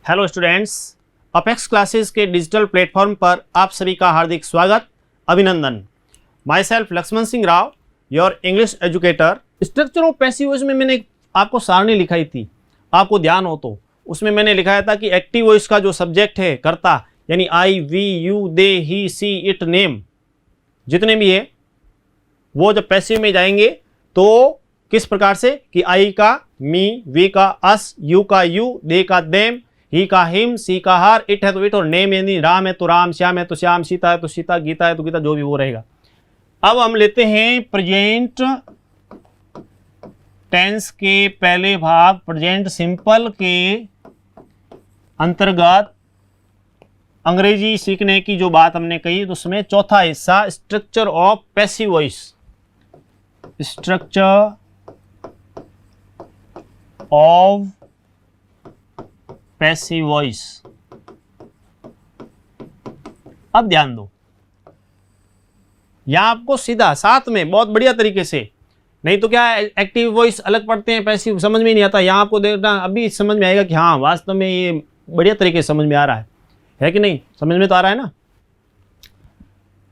Hello students, apex classes के digital platform पर आप सभी का हार्दिक स्वागत, अभिनंदन। Myself Lakshman Singh Rao, your English educator. Structure of passive voice में मैंने आपको सारणी लिखाई थी, आपको ध्यान हो तो उसमें मैंने लिखाया था कि एक्टिव वॉइस का जो सब्जेक्ट है, कर्ता, यानी I, we, you, they, he, she, it, name, जितने भी है वो जब पैसिव में जाएंगे तो किस प्रकार से कि आई का मी, वी का अस, यू का यू, दे का देम, ही का हिम, सी का हर, इट है तो इट, और नेम यानी राम है तो राम, श्याम है तो श्याम, सीता है तो सीता, गीता है तो गीता, जो भी वो रहेगा। अब हम लेते हैं प्रेजेंट टेंस के पहले भाग, प्रेजेंट सिंपल के अंतर्गत अंग्रेजी सीखने की जो बात हमने कही, तो उसमें चौथा हिस्सा structure of passive voice. Structure of passive voice. अब ध्यान दो, यहां आपको सीधा साथ में बहुत बढ़िया तरीके से, नहीं तो क्या एक्टिव वॉइस अलग पढ़ते हैं, पैसिव समझ में नहीं आता। यहां आपको देखना अभी समझ में आएगा कि हाँ वास्तव में ये बढ़िया तरीके से समझ में आ रहा है कि नहीं? समझ में तो आ रहा है ना।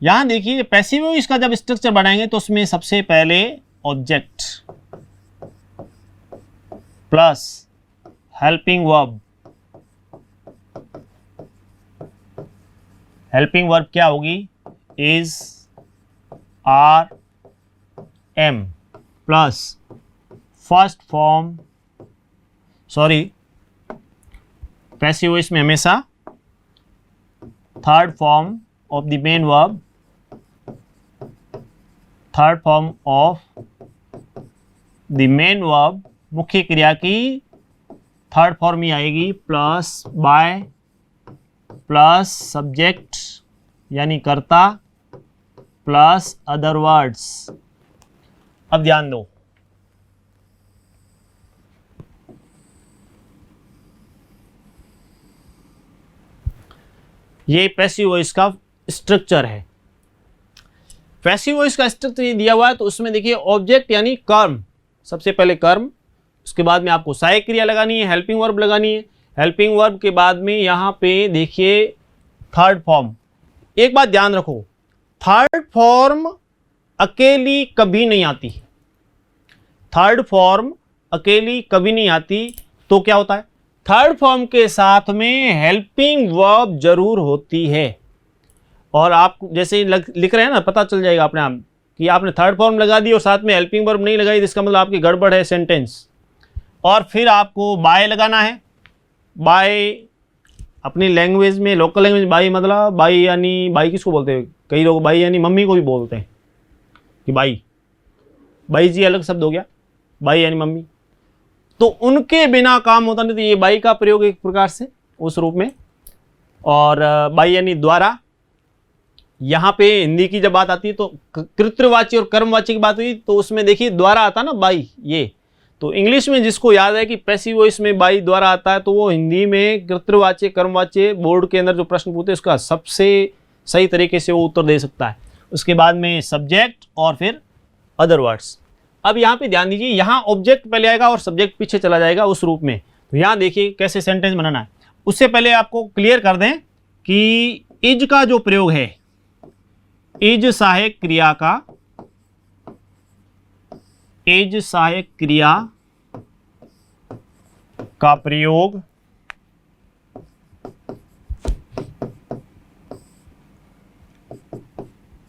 यहां देखिए, पैसिव वॉइस का जब स्ट्रक्चर बनाएंगे तो उसमें सबसे पहले object plus helping verb. Helping verb क्या होगी? Is, are, am plus first form, sorry passive voice में हमेशा third form of the main verb, third form of the main verb, मुख्य क्रिया की थर्ड फॉर्म ही आएगी, प्लस बाय प्लस सब्जेक्ट यानी कर्ता प्लस अदर वर्ड्स। अब ध्यान दो, ये पैसिव वॉइस का स्ट्रक्चर है। पैसिव वॉइस का स्ट्रक्चर दिया हुआ है तो उसमें देखिए ऑब्जेक्ट यानी कर्म, सबसे पहले कर्म, उसके बाद में आपको सहायक क्रिया लगानी है, हेल्पिंग वर्ब लगानी है। हेल्पिंग वर्ब के बाद में यहाँ पे देखिए थर्ड फॉर्म। एक बात ध्यान रखो, थर्ड फॉर्म अकेली कभी नहीं आती है। थर्ड फॉर्म अकेली कभी नहीं आती, तो क्या होता है? थर्ड फॉर्म के साथ में हेल्पिंग वर्ब जरूर होती है। और आप जैसे लिख रहे हैं ना, पता चल जाएगा अपने आप कि आपने थर्ड फॉर्म लगा दी और साथ में हेल्पिंग वर्ब नहीं लगाई, इसका मतलब आपकी गड़बड़ है सेंटेंस। और फिर आपको बाय लगाना है। बाय अपनी लैंग्वेज में, लोकल लैंग्वेज में बाई मतलब, बाई यानी, बाई किसको बोलते हैं? कई लोग बाई यानी मम्मी को भी बोलते हैं कि बाई, बाई जी अलग शब्द हो गया, बाई यानी मम्मी। तो उनके बिना काम होता नहीं, तो ये बाई का प्रयोग एक प्रकार से उस रूप में। और बाई यानी द्वारा। यहाँ पे हिंदी की जब बात आती है तो कृतवाची और कर्मवाची की बात हुई तो उसमें देखिए द्वारा आता ना, बाई। ये तो इंग्लिश में जिसको याद है कि पैसिव वॉइस में बाई द्वारा आता है, तो वो हिंदी में कृतवाच्य कर्मवाच्य बोर्ड के अंदर जो प्रश्न पूछते हैं उसका सबसे सही तरीके से वो उत्तर दे सकता है। उसके बाद में सब्जेक्ट और फिर अदर वर्ड्स। अब यहाँ पे ध्यान दीजिए, यहाँ ऑब्जेक्ट पहले आएगा और सब्जेक्ट पीछे चला जाएगा उस रूप में। तो यहाँ देखिए कैसे सेंटेंस बनाना है। उससे पहले आपको क्लियर कर दें कि इज का जो प्रयोग है, इज सहायक क्रिया का, इज सहायक क्रिया का प्रयोग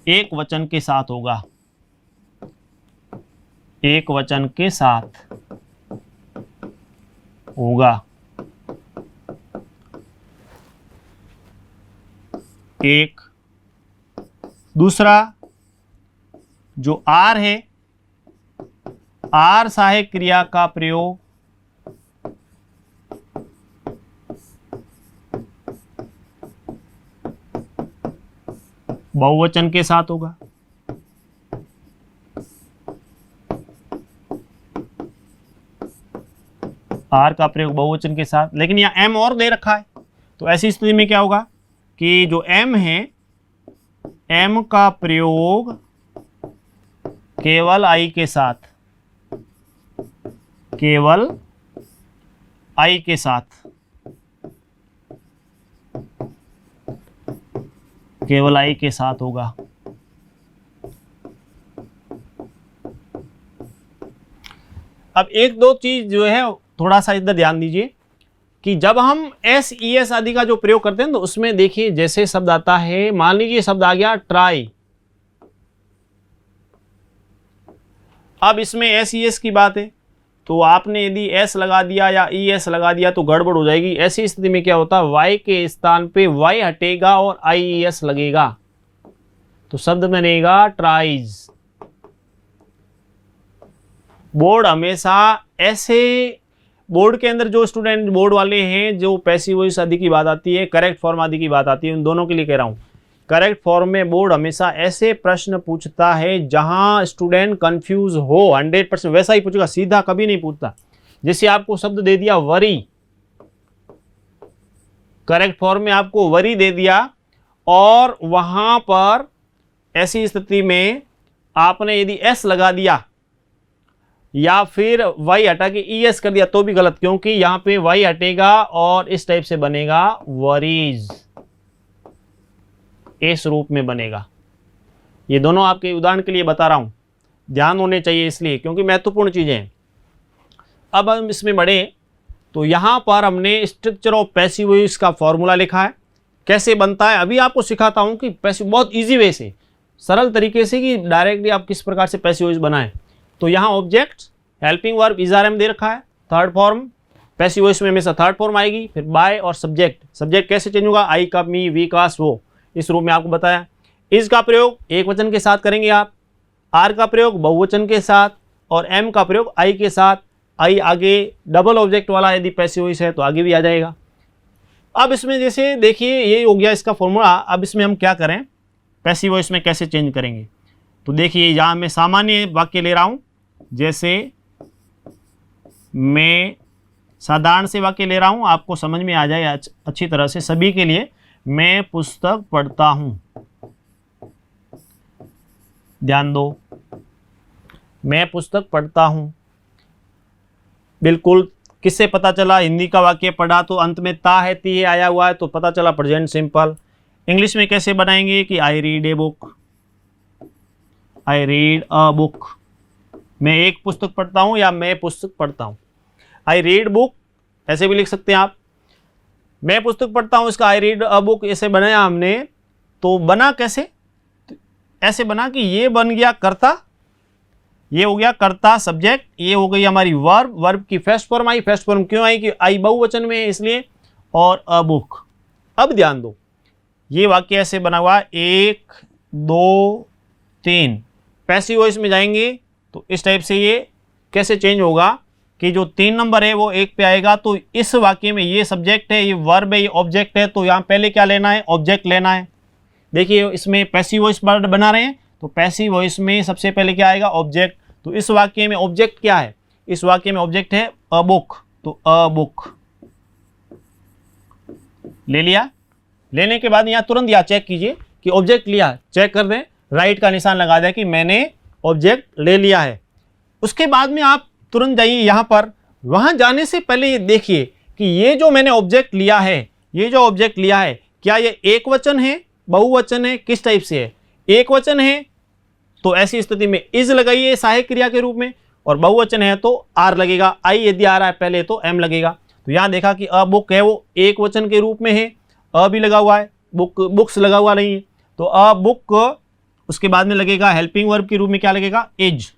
एक वचन के साथ होगा। एक वचन के साथ होगा। एक दूसरा जो आर है, आर सहायक क्रिया का प्रयोग बहुवचन के साथ होगा। आर का प्रयोग बहुवचन के साथ, लेकिन यहां एम और दे रखा है, तो ऐसी स्थिति में क्या होगा कि जो एम है, एम का प्रयोग केवल आई के साथ, केवल आई के साथ केवल आई के साथ होगा। अब एक दो चीज जो है थोड़ा सा इधर ध्यान दीजिए कि जब हम एस ई एस आदि का जो प्रयोग करते हैं तो उसमें देखिए जैसे शब्द आता है, मान लीजिए शब्द आ गया ट्राई, अब इसमें एस ई एस की बात है तो आपने यदि एस लगा दिया या ई एस लगा दिया तो गड़बड़ हो जाएगी। ऐसी स्थिति में क्या होता है, वाई के स्थान पे वाई हटेगा और आई ई एस लगेगा तो शब्द बनेगा ट्राइज। बोर्ड हमेशा ऐसे, बोर्ड के अंदर जो स्टूडेंट बोर्ड वाले हैं, जो पैसिव वॉइस आदि की बात आती है, करेक्ट फॉर्म आदि की बात आती है, उन दोनों के लिए कह रहा हूं। करेक्ट फॉर्म में बोर्ड हमेशा ऐसे प्रश्न पूछता है जहां स्टूडेंट कंफ्यूज हो, 100% वैसा ही पूछेगा, सीधा कभी नहीं पूछता। जैसे आपको शब्द दे दिया वरी, करेक्ट फॉर्म में आपको वरी दे दिया और वहां पर ऐसी स्थिति में आपने यदि एस लगा दिया या फिर वाई हटा के ई एस कर दिया तो भी गलत, क्योंकि यहां पे वाई हटेगा और इस टाइप से बनेगा वरीज, इस रूप में बनेगा। ये दोनों आपके उदाहरण के लिए बता रहा हूं, ध्यान होने चाहिए इसलिए क्योंकि महत्वपूर्ण चीजें हैं। अब हम इसमें बढ़े तो यहां पर हमने स्ट्रक्चर ऑफ पैसिव वॉइस का फॉर्मूला लिखा है, कैसे बनता है अभी आपको सिखाता हूं कि पैसिव बहुत इजी वे से, सरल तरीके से कि डायरेक्टली आप किस प्रकार से पैसिव वॉइस बनाएं। तो यहाँ object, helping verb, is are am दे रखा है, थर्ड फॉर्म, पैसिव वॉइस में हमेशा थर्ड फॉर्म आएगी, फिर बाय और सब्जेक्ट। सब्जेक्ट कैसे चेंज होगा, आई का, मी, वी का, वो, इस रूप में आपको बताया। इज का प्रयोग एक वचन के साथ करेंगे आप, आर का प्रयोग बहुवचन के साथ और एम का प्रयोग आई के साथ। आई आगे डबल ऑब्जेक्ट वाला यदि पैसिव वॉइस है तो आगे भी आ जाएगा। अब इसमें जैसे देखिए ये हो गया इसका फॉर्मूला। अब इसमें हम क्या करें, पैसिव वॉइस में कैसे चेंज करेंगे, तो देखिए यहाँ मैं सामान्य वाक्य ले रहा हूँ, जैसे मैं साधारण से वाक्य ले रहा हूं, आपको समझ में आ जाए अच्छी तरह से सभी के लिए। मैं पुस्तक पढ़ता हूं, ध्यान दो, मैं पुस्तक पढ़ता हूं। बिल्कुल, किससे पता चला, हिंदी का वाक्य पढ़ा तो अंत में ता है, ती है आया हुआ है तो पता चला प्रेजेंट सिंपल। इंग्लिश में कैसे बनाएंगे कि I read a book, I read a book, मैं एक पुस्तक पढ़ता हूं या मैं पुस्तक पढ़ता हूं। आई रीड बुक ऐसे भी लिख सकते हैं आप, मैं पुस्तक पढ़ता हूं, इसका आई रीड अ बुक ऐसे बनाया हमने। तो बना कैसे, ऐसे बना कि ये बन गया कर्ता, ये हो गया कर्ता सब्जेक्ट, ये हो गई हमारी वर्ब, वर्ब की first form I. First form क्यों आई कि आई बहुवचन में है इसलिए, और अ बुक। अब ध्यान दो, ये वाक्य ऐसे बना हुआ 1 2 3, पैसिव वॉइस में जाएंगे तो इस टाइप से ये कैसे चेंज होगा कि जो 3 नंबर है वो 1 पे आएगा। तो इस वाक्य में ये सब्जेक्ट है, ये वर्ब है, ये ऑब्जेक्ट है, तो यहाँ पहले क्या लेना है, ऑब्जेक्ट लेना है। देखिए इसमें पैसिव वॉइस वर्ड बना रहे हैं तो पैसिव वॉइस में सबसे पहले क्या आएगा, ऑब्जेक्ट। तो इस वाक्य में ऑब्जेक्ट क्या है, इस वाक्य में ऑब्जेक्ट है अ बुक, तो अ बुक ले लिया। लेने के बाद यहाँ तुरंत यहाँ चेक कीजिए कि ऑब्जेक्ट लिया, चेक कर दें, राइट का निशान लगा दें कि मैंने ऑब्जेक्ट ले लिया है। उसके बाद में आप तुरंत जाइए यहाँ पर, वहाँ जाने से पहले ये देखिए कि ये जो मैंने ऑब्जेक्ट लिया है, ये जो ऑब्जेक्ट लिया है क्या ये एक वचन है, बहुवचन है, किस टाइप से है। एक वचन है तो ऐसी स्थिति में इज लगाइए सहायक क्रिया के रूप में, और बहुवचन है तो आर लगेगा। आई यदि आ रहा है पहले तो एम लगेगा। तो यहाँ देखा कि अ बुक है वो एक वचन के रूप में है, अ भी लगा हुआ है, बुक बुक्स लगा हुआ नहीं है, तो अ बुक, उसके बाद में लगेगा हेल्पिंग वर्ब के रूप में क्या लगेगा, इज,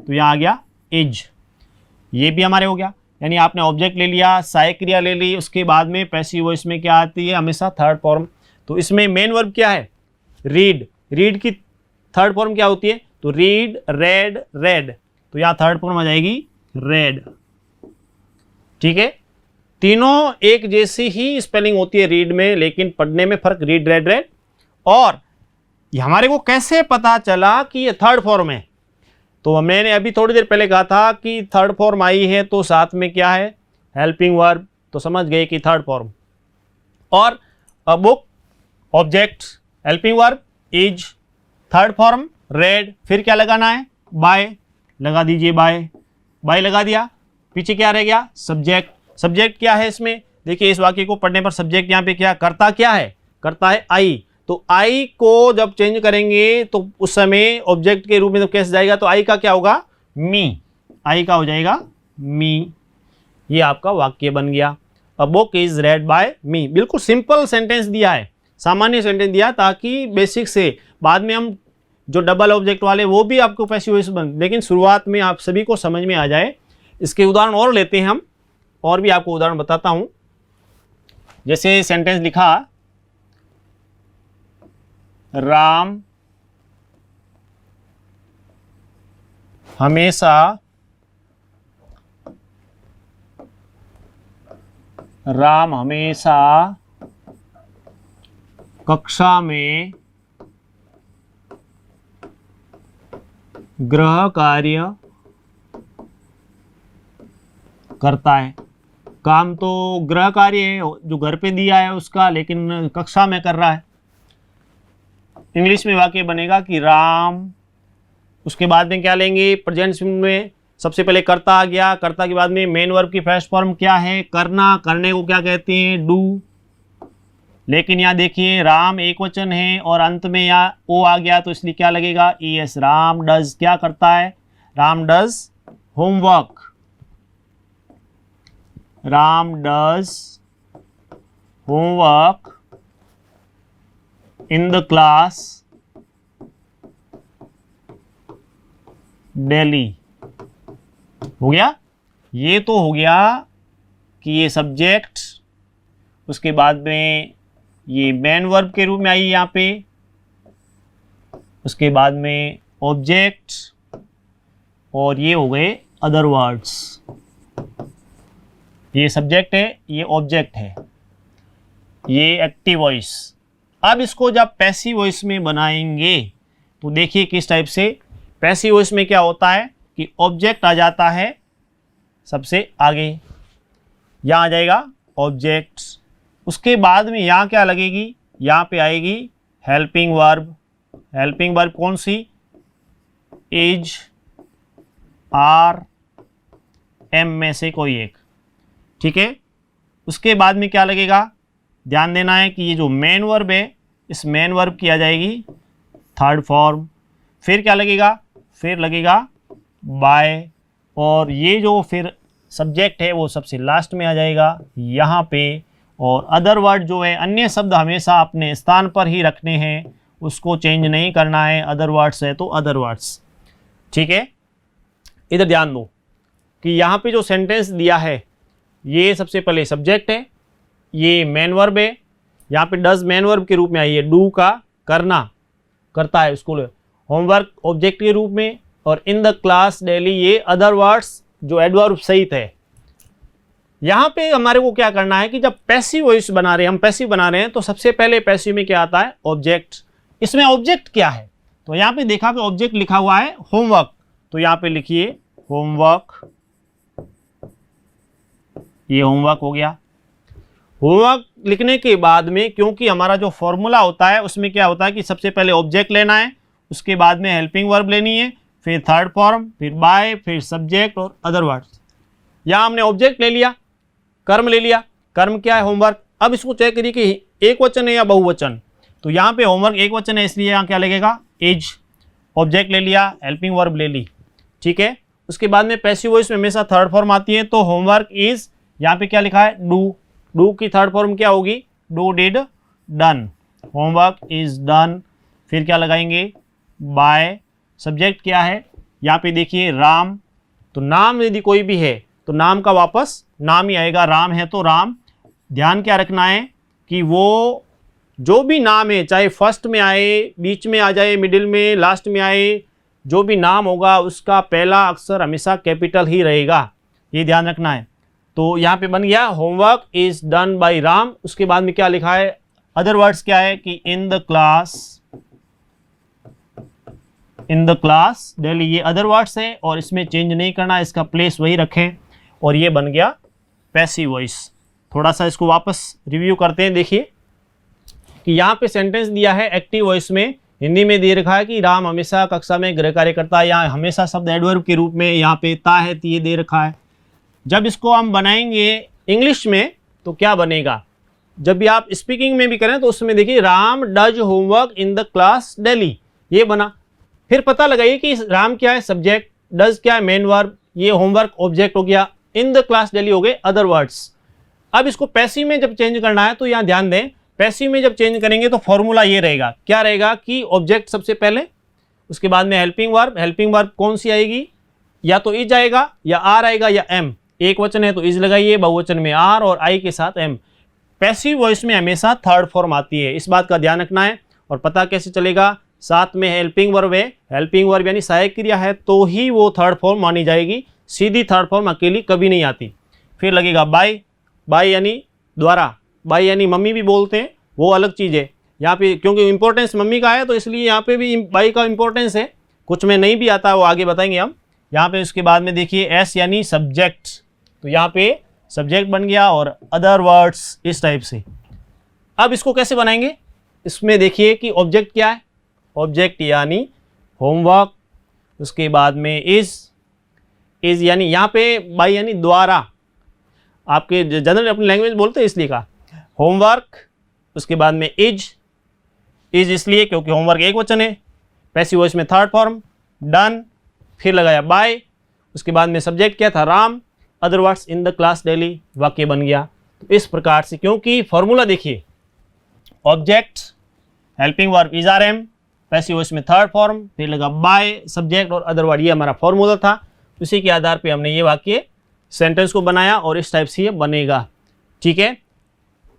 तो यहाँ आ गया इज। ये भी हमारे हो गया, यानी आपने ऑब्जेक्ट ले लिया, सहायक क्रिया ले ली, उसके बाद में पैसिव वॉइस में क्या आती है, हमेशा थर्ड फॉर्म। तो इसमें मेन वर्ब क्या है, रीड, रीड की थर्ड फॉर्म क्या होती है, तो रीड, रेड, रेड, तो यहाँ थर्ड फॉर्म आ जाएगी रेड। ठीक है, तीनों एक जैसी ही स्पेलिंग होती है रीड में, लेकिन पढ़ने में फर्क, रीड, रेड, रेड। और हमारे को कैसे पता चला कि ये थर्ड फॉर्म है, तो मैंने अभी थोड़ी देर पहले कहा था कि थर्ड फॉर्म आई है तो साथ में क्या है, हेल्पिंग वर्ब, तो समझ गए कि थर्ड फॉर्म। और a book, object, helping verb is, third form red, फिर क्या लगाना है, बाय, लगा दीजिए बाय, बाय लगा दिया। पीछे क्या रह गया, सब्जेक्ट। सब्जेक्ट क्या है इसमें, देखिए इस वाक्य को पढ़ने पर सब्जेक्ट यहाँ पे क्या, कर्ता क्या है, कर्ता है आई। तो आई को जब चेंज करेंगे तो उस समय ऑब्जेक्ट के रूप में तो कैसे जाएगा, तो आई का क्या होगा, मी, आई का हो जाएगा मी। ये आपका वाक्य बन गया, a book is read by me. बिल्कुल सिंपल सेंटेंस दिया है, सामान्य सेंटेंस दिया, ताकि बेसिक से बाद में हम जो डबल ऑब्जेक्ट वाले वो भी आपको पैसिव वॉइस बन, लेकिन शुरुआत में आप सभी को समझ में आ जाए। इसके उदाहरण और लेते हैं हम, और भी आपको उदाहरण बताता हूं। जैसे सेंटेंस लिखा, राम हमेशा कक्षा में गृह कार्य करता है। काम तो गृह कार्य है जो घर पे दिया है उसका, लेकिन कक्षा में कर रहा है। इंग्लिश में वाक्य बनेगा कि राम, उसके बाद में क्या लेंगे, प्रेजेंट में सबसे पहले कर्ता आ गया, कर्ता के बाद में मेन वर्ब की फर्स्ट फॉर्म क्या है, करना, करने को क्या कहते हैं, डू। लेकिन यहाँ देखिए राम एक वचन है और अंत में यहाँ ओ आ गया, तो इसलिए क्या लगेगा, ईएस। राम डज क्या करता है, Ram does homework, Ram does homework in the class daily. हो गया, ये तो हो गया कि ये सब्जेक्ट, उसके बाद में ये मेन वर्ब के रूप में आई यहाँ पे, उसके बाद में ऑब्जेक्ट, और ये हो गए अदर वर्ड्स। ये सब्जेक्ट है, ये ऑब्जेक्ट है, ये एक्टिव वॉइस। अब इसको जब पैसिव वॉइस में बनाएंगे तो देखिए किस टाइप से। पैसिव वॉइस में क्या होता है कि ऑब्जेक्ट आ जाता है सबसे आगे, यहाँ आ जाएगा ऑब्जेक्ट, उसके बाद में यहाँ क्या लगेगी, यहाँ पे आएगी हेल्पिंग वर्ब। हेल्पिंग वर्ब कौन सी, इज, आर, एम में से कोई एक, ठीक है। उसके बाद में क्या लगेगा, ध्यान देना है कि ये जो मेन वर्ब है, इस मेन वर्ब की आ जाएगी थर्ड फॉर्म। फिर क्या लगेगा, फिर लगेगा बाय, और ये जो फिर सब्जेक्ट है वो सबसे लास्ट में आ जाएगा यहाँ पे। और अदर वर्ड जो है, अन्य शब्द हमेशा अपने स्थान पर ही रखने हैं, उसको चेंज नहीं करना है। अदर वर्ड्स है तो अदर वर्ड्स, ठीक है। इधर ध्यान दो कि यहाँ पे जो सेंटेंस दिया है, ये सबसे पहले सब्जेक्ट है, ये मेन वर्ब है, यहाँ पे डज मेन वर्ब के रूप में आई है, डू का करना, करता है उसको होमवर्क ऑब्जेक्ट के रूप में, और इन द क्लास डेली ये अदर वर्ड्स जो एडवर्ब सहित है। यहाँ पे हमारे को क्या करना है कि जब पैसिव वॉइस बना रहे हैं, हम पैसिव बना रहे हैं, तो सबसे पहले पैसिव में क्या आता है, ऑब्जेक्ट। इसमें ऑब्जेक्ट क्या है, तो यहाँ पे देखा कि ऑब्जेक्ट लिखा हुआ है होमवर्क, तो यहाँ पे लिखिए होमवर्क, ये होमवर्क हो गया। होमवर्क लिखने के बाद में, क्योंकि हमारा जो फॉर्मूला होता है उसमें क्या होता है कि सबसे पहले ऑब्जेक्ट लेना है, उसके बाद में हेल्पिंग वर्ब लेनी है, फिर थर्ड फॉर्म, फिर बाय, फिर सब्जेक्ट और अदर वर्ड्स। यहाँ हमने ऑब्जेक्ट ले लिया, कर्म ले लिया, कर्म क्या है, होमवर्क। अब इसको चेक करिए कि एक वचन है या बहुवचन, तो यहाँ पे होमवर्क एक वचन है, इसलिए यहाँ क्या लगेगा, इज। ऑब्जेक्ट ले लिया, हेल्पिंग वर्ब ले ली, ठीक है। उसके बाद में पैसिव वॉइस में हमेशा थर्ड फॉर्म आती है, तो होमवर्क इज, यहाँ पे क्या लिखा है, डू। डू की थर्ड फॉर्म क्या होगी, do, did, done. Homework is done. फिर क्या लगाएंगे, बाय। सब्जेक्ट क्या है, यहाँ पे देखिए राम, तो नाम यदि कोई भी है तो नाम का वापस नाम ही आएगा, राम है तो राम। ध्यान क्या रखना है कि वो जो भी नाम है, चाहे फर्स्ट में आए, बीच में आ जाए, मिडिल में, लास्ट में आए, जो भी नाम होगा उसका पहला अक्षर हमेशा कैपिटल ही रहेगा, ये ध्यान रखना है। तो यहाँ पे बन गया homework is done by Ram. उसके बाद में क्या लिखा है, अदर वर्ड्स क्या है कि इन द क्लास डेली, ये अदर वर्ड्स है और इसमें चेंज नहीं करना, इसका प्लेस वही रखें, और ये बन गया पैसिव वॉइस। थोड़ा सा इसको वापस रिव्यू करते हैं। देखिए कि यहाँ पे सेंटेंस दिया है एक्टिव वॉइस में, हिंदी में दे रखा है कि राम हमेशा कक्षा में गृह कार्य करता है, यहाँ हमेशा शब्द एडवर्ब के रूप में यहाँ पे ता है, ये दे रखा है। जब इसको हम बनाएंगे इंग्लिश में तो क्या बनेगा, जब भी आप स्पीकिंग में भी करें तो उसमें देखिए Ram does homework in the class daily, ये बना। फिर पता लगाइए कि राम क्या है सब्जेक्ट, डज क्या है मेन वर्ब, ये होमवर्क ऑब्जेक्ट हो गया, इन द क्लास डेली हो गए अदर वर्ड्स। अब इसको पैसिव में जब चेंज करना है तो यहाँ ध्यान दें, पैसिव में जब चेंज करेंगे तो फॉर्मूला ये रहेगा, क्या रहेगा कि ऑब्जेक्ट सबसे पहले, उसके बाद में हेल्पिंग वर्ब। हेल्पिंग वर्ब कौन सी आएगी, या तो इज आएगा या आर आएगा या एम। एक वचन है तो इज लगाइए, बहुवचन में आर और आई के साथ एम। पैसिव वॉइस में हमेशा थर्ड फॉर्म आती है, इस बात का ध्यान रखना है। और पता कैसे चलेगा, साथ में हेल्पिंग वर्ब है, हेल्पिंग वर्ब यानी सहायक क्रिया है तो ही वो थर्ड फॉर्म मानी जाएगी, सीधी थर्ड फॉर्म अकेली कभी नहीं आती। फिर लगेगा बाय, बाय यानी द्वारा, बाय यानी मम्मी भी बोलते हैं, वो अलग चीज़ है। यहाँ पे क्योंकि इंपॉर्टेंस मम्मी का है तो इसलिए यहाँ पे भी बाय का इंपॉर्टेंस है, कुछ में नहीं भी आता वो आगे बताएंगे हम। यहाँ पे उसके बाद में देखिए एस यानी सब्जेक्ट, तो यहाँ पे सब्जेक्ट बन गया और अदर वर्ड्स इस टाइप से। अब इसको कैसे बनाएंगे, इसमें देखिए कि ऑब्जेक्ट क्या है, ऑब्जेक्ट यानी होमवर्क, उसके बाद में इज यानी यहाँ पे बाय यानी द्वारा, आपके जनरल अपनी लैंग्वेज बोलते हैं इसलिए कहा होमवर्क। उसके बाद में इज इसलिए क्योंकि होमवर्क एक वचन है, पैसिव वॉइस में थर्ड फॉर्म, डन, फिर लगाया बाय, उसके बाद में सब्जेक्ट क्या था Ram, other words in the class daily, वाक्य बन गया। तो इस प्रकार से, क्योंकि फॉर्मूला देखिए object, helping verb is are am, passive voice में थर्ड फॉर्म, फिर लगा बाय, सब्जेक्ट और अदर वर्ड, ये हमारा फॉर्मूला था। उसी के आधार पे हमने ये वाक्य सेंटेंस को बनाया और इस टाइप से ये बनेगा। ठीक है,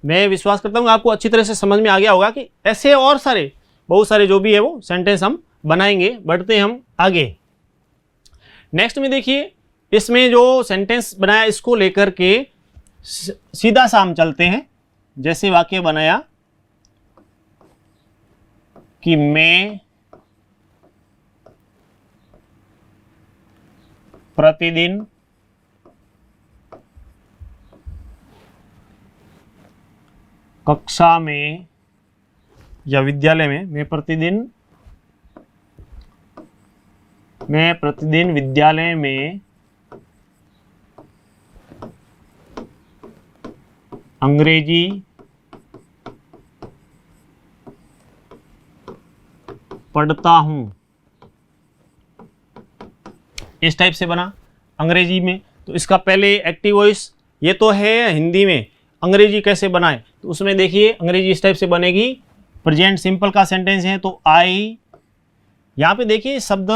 मैं विश्वास करता हूँ आपको अच्छी तरह से समझ में आ गया होगा कि ऐसे और सारे बहुत सारे जो भी है वो सेंटेंस हम बनाएंगे। बढ़ते हैं हम आगे। नेक्स्ट में देखिए, इसमें जो सेंटेंस बनाया इसको लेकर के सीधा सा हम चलते हैं। जैसे वाक्य बनाया कि मैं प्रतिदिन कक्षा में या विद्यालय में, मैं प्रतिदिन विद्यालय में अंग्रेजी पढ़ता हूँ, इस टाइप से बना अंग्रेजी में। तो इसका पहले एक्टिव वॉइस, ये तो है हिंदी में, अंग्रेजी कैसे बनाए तो उसमें देखिए अंग्रेजी इस टाइप से बनेगी। प्रेजेंट सिंपल का सेंटेंस है तो आई, यहाँ पे देखिए शब्द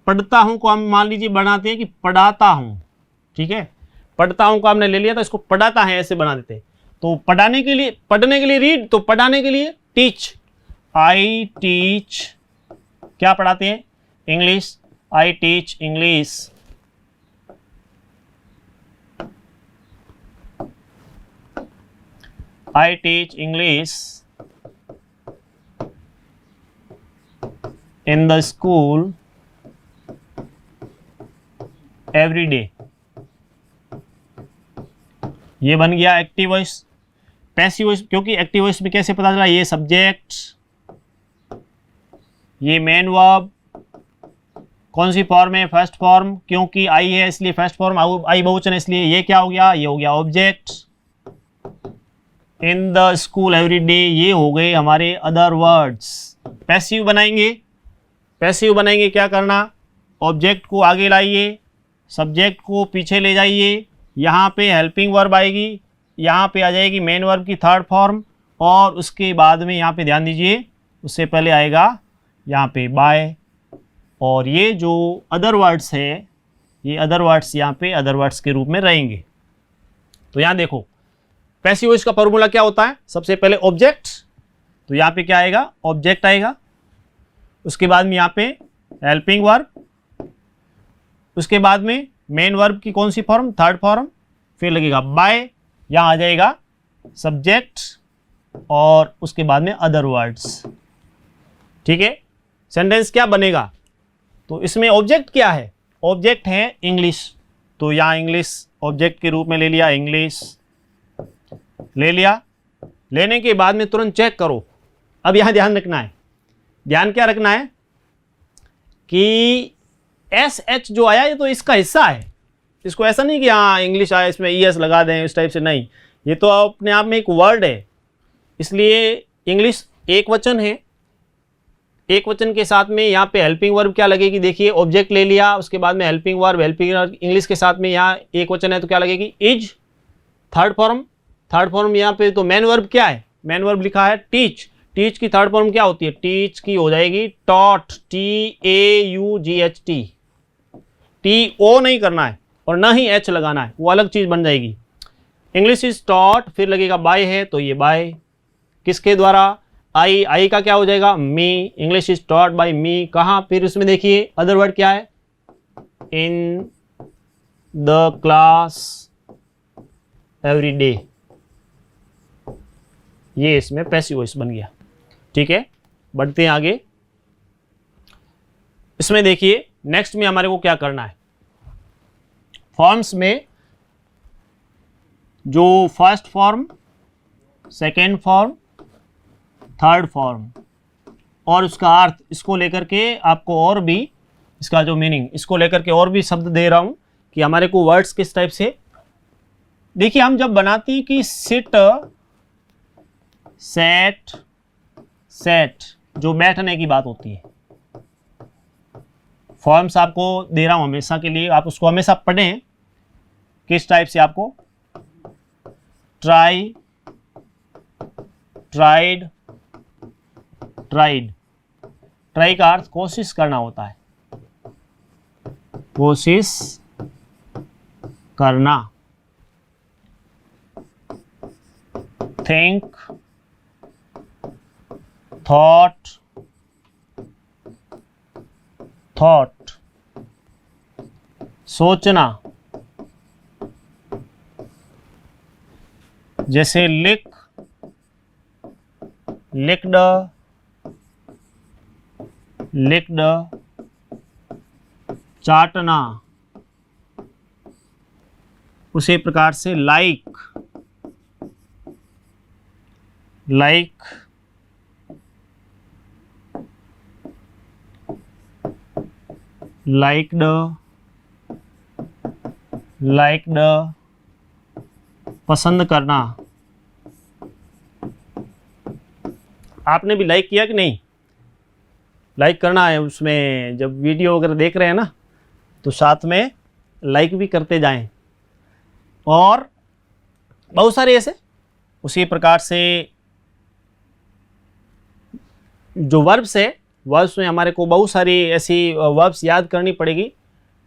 पढ़ता हूँ को हम मान लीजिए बनाते हैं कि पढ़ाता हूँ। ठीक है, पढ़ता हूँ को आपने ले लिया था, इसको पढ़ाता है ऐसे बना देते। तो पढ़ाने के लिए, पढ़ने के लिए रीड, तो पढ़ाने के लिए टीच, आई टीच, क्या पढ़ाते हैं English, I teach English. I teach English in the school every day। ये बन गया एक्टिव वॉइस। पैसिव वॉइस, क्योंकि एक्टिव वॉइस में कैसे पता चला, ये सब्जेक्ट, ये मेन वर्ब, कौन सी फॉर्म है फर्स्ट फॉर्म, क्योंकि आई है इसलिए फर्स्ट फॉर्म, आई बहुवचन है इसलिए ये क्या हो गया, ये हो गया object. In the school every day, ये हो गए हमारे अदर वर्ड्स। पैसिव बनाएंगे, पैसिव बनाएंगे क्या करना, ऑब्जेक्ट को आगे लाइए, सब्जेक्ट को पीछे ले जाइए, यहाँ पे हेल्पिंग वर्ब आएगी, यहाँ पे आ जाएगी मेन वर्ब की थर्ड फॉर्म, और उसके बाद में यहाँ पे ध्यान दीजिए उससे पहले आएगा यहाँ पे बाय, और ये जो अदर वर्ड्स है, ये अदर वर्ड्स यहाँ पे अदर वर्ड्स के रूप में रहेंगे। तो यहाँ देखो पैसिव वॉइस का फॉर्मूला क्या होता है, सबसे पहले ऑब्जेक्ट, तो यहाँ पे क्या आएगा ऑब्जेक्ट आएगा, उसके बाद में यहाँ पे हेल्पिंग वर्ब, उसके बाद में मेन वर्ब की कौन सी फॉर्म, थर्ड फॉर्म, फिर लगेगा बाय, यहाँ आ जाएगा सब्जेक्ट, और उसके बाद में अदर वर्ड्स। ठीक है, सेंटेंस क्या बनेगा, तो इसमें ऑब्जेक्ट क्या है, ऑब्जेक्ट है इंग्लिश, तो यहाँ इंग्लिश ऑब्जेक्ट के रूप में ले लिया, इंग्लिश ले लिया। लेने के बाद में तुरंत चेक करो। अब यहाँ ध्यान रखना है, ध्यान क्या रखना है कि एस एच जो आया ये तो इसका हिस्सा है, इसको ऐसा नहीं कि हाँ इंग्लिश आया इसमें ई एस लगा दें इस टाइप से, नहीं, ये तो अपने आप में एक वर्ड है, इसलिए इंग्लिश एक वचन है, एक वचन के साथ में यहाँ पे हेल्पिंग वर्ब क्या लगेगी, देखिए ऑब्जेक्ट ले लिया, उसके बाद में हेल्पिंग वर्ब इंग्लिश के साथ में यहाँ एक वचन है तो क्या लगेगी, इज। थर्ड फॉर्म यहाँ पे तो मेन वर्ब क्या है, मेन वर्ब लिखा है टीच, टीच की थर्ड फॉर्म क्या होती है, टीच की हो जाएगी टॉट, TAUGHT, TO नहीं करना है और ना ही H लगाना है, वो अलग चीज बन जाएगी। इंग्लिश इज टॉट, फिर लगेगा बाय है तो ये बाय किसके द्वारा, आई का क्या हो जाएगा, मी, इंग्लिश इज टॉट बाय मी, कहाँ, फिर उसमें देखिए अदर वर्ड क्या है, in the class every day, ये इसमें पैसिव वॉइस बन गया। ठीक है, बढ़ते हैं आगे। इसमें देखिए नेक्स्ट में हमारे को क्या करना है, फॉर्म्स में जो first form, second form, third form और उसका अर्थ, इसको लेकर के आपको और भी इसका जो मीनिंग, इसको लेकर के और भी शब्द दे रहा हूं कि हमारे को वर्ड्स किस टाइप से, देखिए हम जब बनाते हैं कि सिट, सेट, सेट, जो बैठने की बात होती है, फॉर्म्स आपको दे रहा हूं हमेशा के लिए, आप उसको हमेशा पढ़ें किस टाइप से, आपको ट्राई, ट्राइड, ट्राइड, ट्राई का अर्थ कोशिश करना होता है, कोशिश करना। थिंक, थॉट, थॉट, सोचना, जैसे लिख, लिक्ड, लिक्ड, चाटना, उसी प्रकार से लाइक, लाइक, लाइक्ड, लाइक्ड, पसंद करना। आपने भी लाइक किया कि नहीं, लाइक करना है, उसमें जब वीडियो वगैरह देख रहे हैं ना तो साथ में लाइक भी करते जाएं। और बहुत सारे ऐसे उसी प्रकार से जो वर्ब्स है, वर्ब्स में हमारे को बहुत सारी ऐसी वर्ब्स याद करनी पड़ेगी।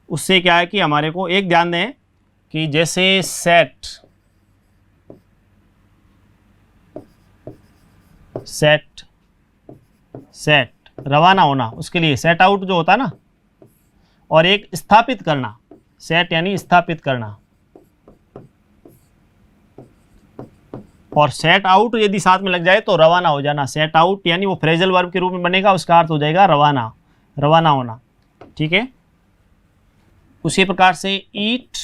उससे क्या है कि हमारे को एक ध्यान दें कि जैसे सेट, सेट, सेट रवाना होना, उसके लिए सेट आउट जो होता है ना, और एक स्थापित करना, सेट यानी स्थापित करना, और सेट आउट यदि साथ में लग जाए तो रवाना हो जाना। सेट आउट यानी वो फ्रेजल वर्ब के रूप में बनेगा, उसका अर्थ हो जाएगा रवाना, रवाना होना। ठीक है, उसी प्रकार से ईट,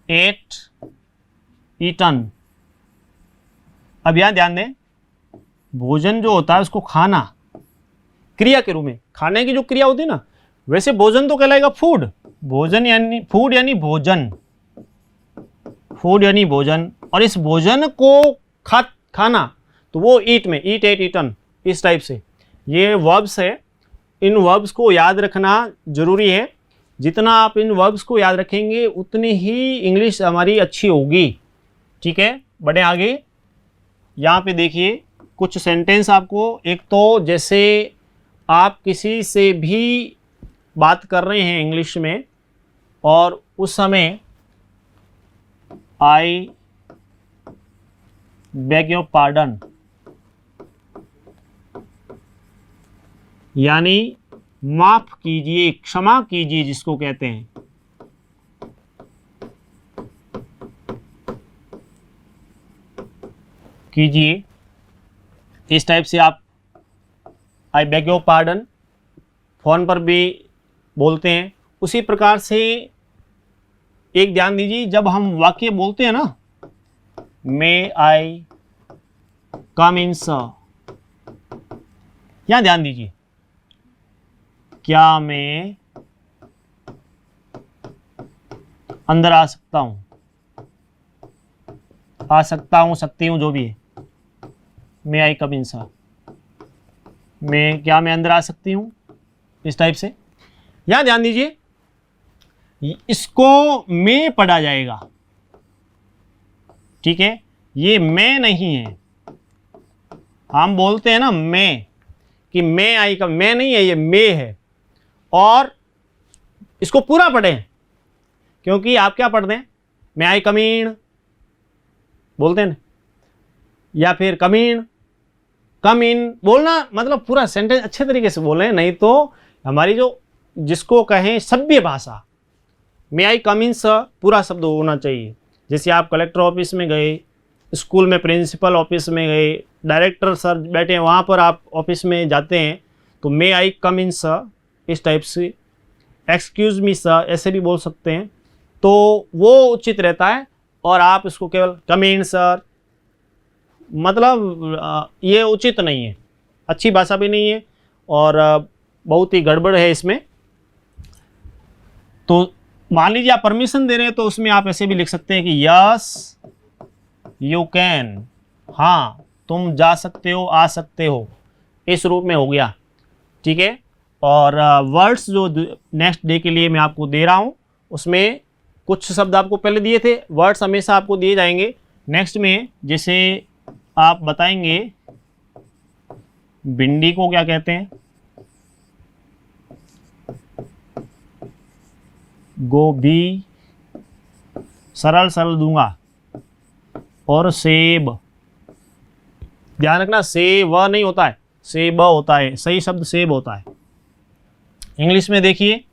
एट, ईटन। अब यहां ध्यान दें, भोजन जो होता है उसको खाना, क्रिया के रूप में, खाने की जो क्रिया होती है ना, वैसे भोजन तो कहलाएगा फूड, भोजन यानी फूड यानी भोजन, फूड यानी भोजन, और इस भोजन को खाना तो वो ईट में, ईट, एट, ईटन, इस टाइप से ये वर्ब्स है। इन वर्ब्स को याद रखना जरूरी है, जितना आप इन वर्ब्स को याद रखेंगे उतनी ही इंग्लिश हमारी अच्छी होगी। ठीक है, बढ़े आगे। यहाँ पे देखिए कुछ सेंटेंस आपको, एक तो जैसे आप किसी से भी बात कर रहे हैं इंग्लिश में और उस समय आई बेग योर पार्डन, यानी माफ कीजिए, क्षमा कीजिए जिसको कहते हैं। कीजिए, इस टाइप से आप I beg your pardon phone पर भी बोलते हैं। उसी प्रकार से एक ध्यान दीजिए, जब हम वाक्य बोलते हैं ना, मे आई कम इन सर, यहां ध्यान दीजिए, क्या मैं अंदर आ सकता हूं, आ सकता हूं, सकती हूं, जो भी है, मे आई कम इन सर, मैं अंदर आ सकती हूँ, इस टाइप से। यहाँ ध्यान दीजिए, इसको मैं पढ़ा जाएगा, ठीक है, ये मैं नहीं है। हम बोलते हैं ना मैं, कि मैं आई कम, मैं नहीं है, ये मैं है। और इसको पूरा पढ़ें, क्योंकि आप क्या पढ़ते हैं, मैं आई कमीन बोलते हैं ना, या फिर कमीन, कम इन बोलना, मतलब पूरा सेंटेंस अच्छे तरीके से बोलें, नहीं तो हमारी जो जिसको कहें सभ्य भाषा, मे आई कम इन सर पूरा शब्द होना चाहिए। जैसे आप कलेक्टर ऑफिस में गए, स्कूल में प्रिंसिपल ऑफिस में गए, डायरेक्टर सर बैठे हैं, वहाँ पर आप ऑफिस में जाते हैं, तो मे आई कम इन सर, इस टाइप से। एक्सक्यूज़ मी सर ऐसे भी बोल सकते हैं, तो वो उचित रहता है। और आप इसको केवल कम इन सर, मतलब ये उचित नहीं है, अच्छी भाषा भी नहीं है, और बहुत ही गड़बड़ है इसमें। तो मान लीजिए आप परमिशन दे रहे हैं, तो उसमें आप ऐसे भी लिख सकते हैं कि यस यू कैन, हाँ तुम जा सकते हो, आ सकते हो, इस रूप में हो गया, ठीक है। और वर्ड्स जो नेक्स्ट डे के लिए मैं आपको दे रहा हूँ, उसमें कुछ शब्द आपको पहले दिए थे, वर्ड्स हमेशा आपको दिए जाएंगे नेक्स्ट में। जैसे आप बताएंगे भिंडी को क्या कहते हैं, गोभी, सरल सरल दूंगा, और सेब, ध्यान रखना सेब नहीं होता है, सेब होता है, सही शब्द सेब होता है। इंग्लिश में देखिए,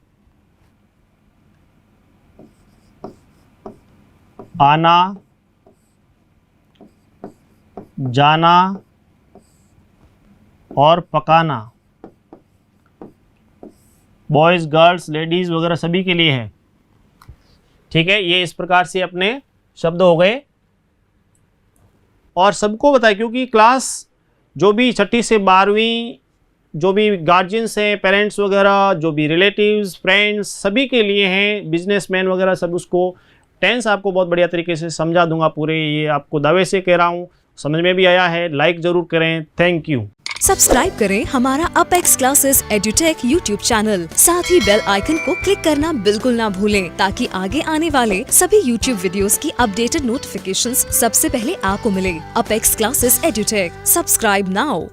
आना, जाना और पकाना, बॉयज़ गर्ल्स लेडीज़ वगैरह सभी के लिए है, ठीक है। ये इस प्रकार से अपने शब्द हो गए, और सबको बताए, क्योंकि क्लास जो भी 6ठी से 12वीं जो भी गार्जियंस हैं, पेरेंट्स वगैरह, जो भी रिलेटिव्स फ्रेंड्स, सभी के लिए हैं, बिजनेसमैन वगैरह सब, उसको टेंस आपको बहुत बढ़िया तरीके से समझा दूंगा पूरे, ये आपको दावे से कह रहा हूँ। समझ में भी आया है, लाइक ज़रूर करें, थैंक यू। सब्सक्राइब करें हमारा apex classes edutech YouTube channel, साथ ही बेल आइकन को क्लिक करना बिल्कुल ना भूलें, ताकि आगे आने वाले सभी यूट्यूब वीडियोस की अपडेटेड नोटिफिकेशंस सबसे पहले आपको मिले। Apex classes edutech, subscribe now.